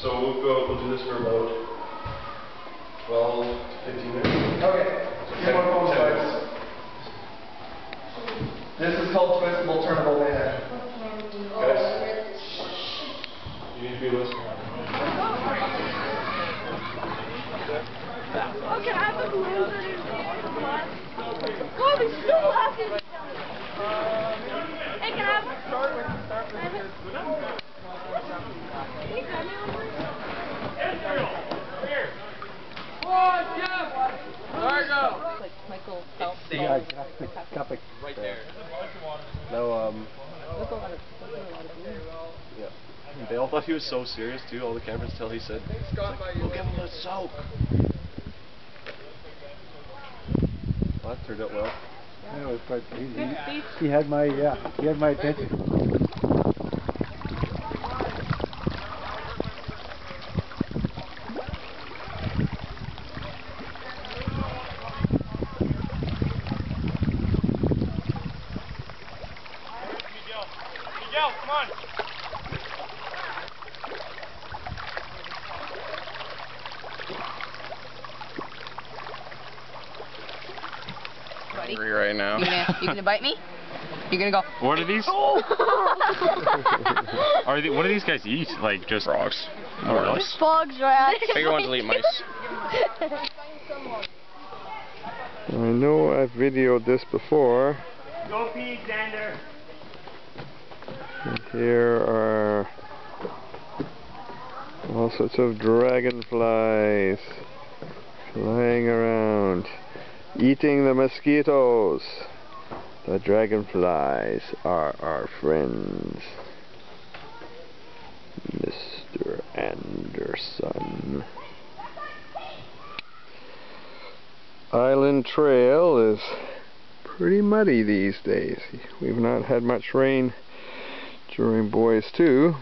So we'll do this for about 12 to 15 minutes. Okay. Two more phone slides. This is called twistable, turnable man. Guys, you need to be listening. Okay, I have the balloons that are oh, we still laughing. Hey, can I have one? Start with here. One, yeah. There you go. Like Michael Phelps. Yeah, cupping. Right there. No, That's a lot of yeah. They all thought he was so serious too, all the cameras, till he said, "We'll give him a soak." Well, that turned out well. Yeah, it was quite easy. He had my attention. Miguel, come on. Hungry right now. You gonna bite me? You're gonna go. What are these? What do these guys eat? Like just frogs? Oh, really? Frogs, rats. Bigger ones will eat mice. I know I've videoed this before. Go pee, Xander. And here are all sorts of dragonflies flying around, eating the mosquitoes. The dragonflies are our friends. Mr. Anderson. Island Trail is pretty muddy these days. We've not had much rain during Boys 2.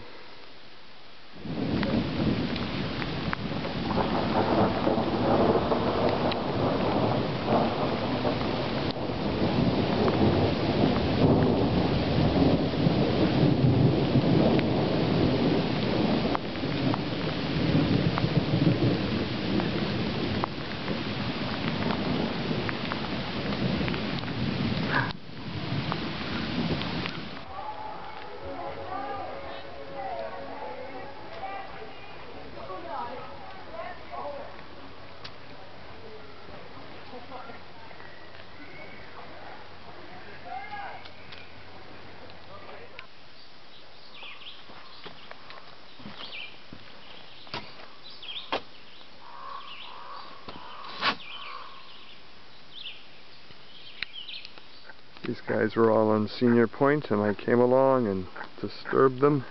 These guys were all on Senior Point and I came along and disturbed them.